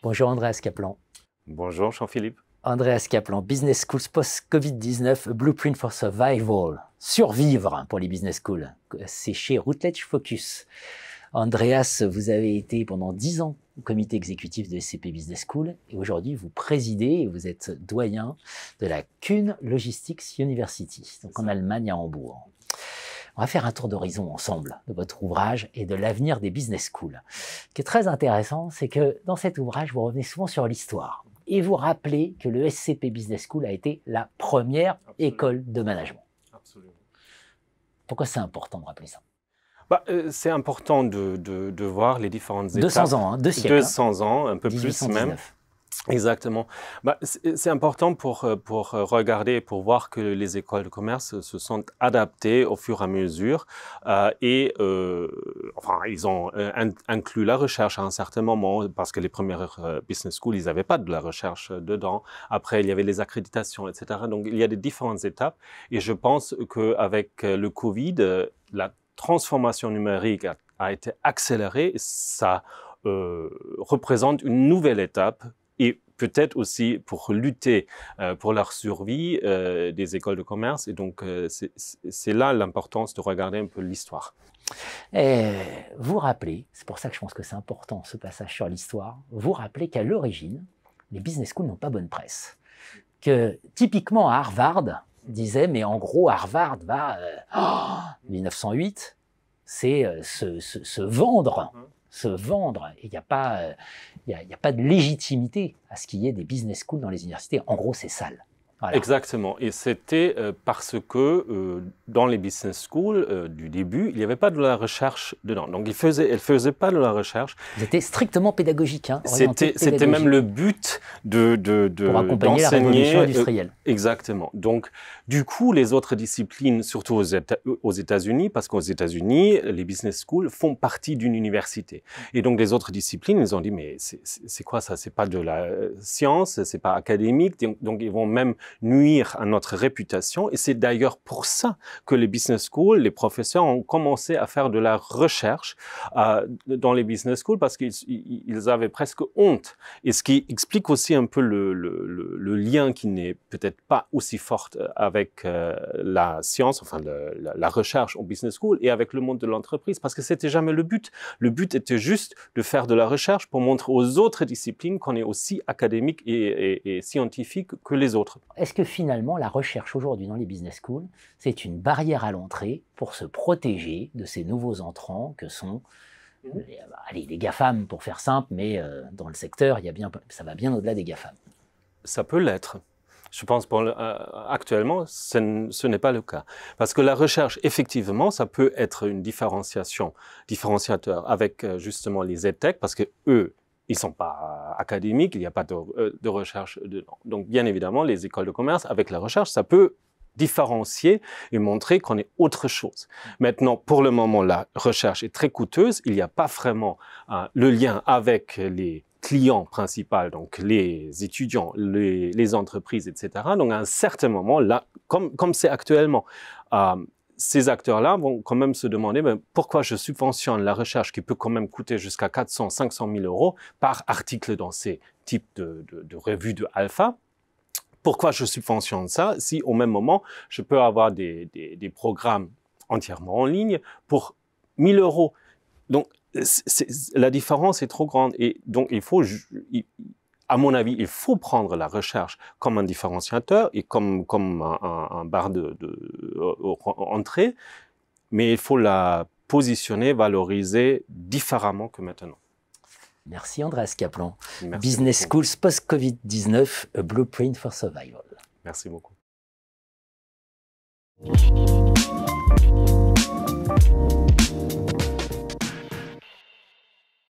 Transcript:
Bonjour Andreas Kaplan. Bonjour Jean-Philippe. Andreas Kaplan, Business Schools Post-Covid-19, Blueprint for Survival. Survivre pour les business schools. C'est chez Routledge Focus. Andreas, vous avez été pendant 10 ans au comité exécutif de SCP Business School et aujourd'hui vous présidez et vous êtes doyen de la Kuhn Logistics University, donc en Allemagne à Hambourg. On va faire un tour d'horizon ensemble de votre ouvrage et de l'avenir des business schools. Ce qui est très intéressant, c'est que dans cet ouvrage, vous revenez souvent sur l'histoire et vous rappelez que le SCP Business School a été la première école de management. Absolument. Pourquoi c'est important de rappeler ça? C'est important de voir les différentes étapes. 200 ans, hein, 2 siècles. 200 ans, un peu 1819. plus même. Exactement. C'est important pour regarder, pour voir que les écoles de commerce se sont adaptées au fur et à mesure ils ont inclus la recherche à un certain moment parce que les premières business schools, ils n'avaient pas de la recherche dedans. Après, il y avait les accréditations, etc. Donc, il y a des différentes étapes et je pense qu'avec le Covid, la transformation numérique a été accélérée. Ça représente une nouvelle étape et peut-être aussi pour lutter pour leur survie des écoles de commerce. Et donc, c'est là l'importance de regarder un peu l'histoire. Vous rappelez, c'est pour ça que je pense que c'est important ce passage sur l'histoire, vous rappelez qu'à l'origine, les business schools n'ont pas bonne presse. Que typiquement à Harvard, disait, mais en gros, Harvard va, 1908, c'est se vendre. Se vendre. Et il n'y a pas de légitimité à ce qu'il y ait des business schools dans les universités. En gros, c'est sale. Voilà. Exactement. Et c'était parce que dans les business schools du début, il n'y avait pas de la recherche dedans. Donc, elles ne faisaient pas de la recherche. C'était strictement pédagogique. Hein, c'était même le but pour accompagner la révolution industrielle. Exactement. Donc, du coup, les autres disciplines, surtout aux États-Unis, parce qu'aux États-Unis, les business schools font partie d'une université. Et donc, les autres disciplines, ils ont dit, mais c'est quoi ça? C'est pas de la science, c'est pas académique. Donc, ils vont même nuire à notre réputation. Et c'est d'ailleurs pour ça que les business schools, les professeurs ont commencé à faire de la recherche dans les business schools parce qu'ils avaient presque honte. Et ce qui explique aussi un peu le lien qui n'est peut-être pas aussi fort avec la science, enfin la recherche en business school et avec le monde de l'entreprise, parce que c'était jamais le but. Le but était juste de faire de la recherche pour montrer aux autres disciplines qu'on est aussi académique et scientifique que les autres. Est-ce que finalement, la recherche aujourd'hui dans les business schools, c'est une barrière à l'entrée pour se protéger de ces nouveaux entrants que sont les GAFAM, pour faire simple, mais dans le secteur, ça va bien au-delà des GAFAM. Ça peut l'être. Je pense actuellement, ce n'est pas le cas. Parce que la recherche, effectivement, ça peut être une différenciateur avec justement les EdTech, parce que eux, ils ne sont pas académiques, il n'y a pas de recherche dedans. Donc, bien évidemment, les écoles de commerce, avec la recherche, ça peut différencier et montrer qu'on est autre chose. Maintenant, pour le moment, la recherche est très coûteuse. Il n'y a pas vraiment le lien avec les clients principaux, donc les étudiants, les entreprises, etc. Donc, à un certain moment, là, comme c'est actuellement, ces acteurs-là vont quand même se demander pourquoi je subventionne la recherche qui peut quand même coûter jusqu'à 400, 500 000 euros par article dans ces types de revues de alpha. Pourquoi je subventionne ça si au même moment, je peux avoir des programmes entièrement en ligne pour 1 000 euros. Donc, la différence est trop grande. Et donc, à mon avis, il faut prendre la recherche comme un différenciateur et comme un barre d'entrée, mais il faut la positionner, valoriser différemment que maintenant. Merci Andreas Kaplan. Merci Business beaucoup. Schools Post-Covid-19, a Blueprint for Survival. Merci beaucoup.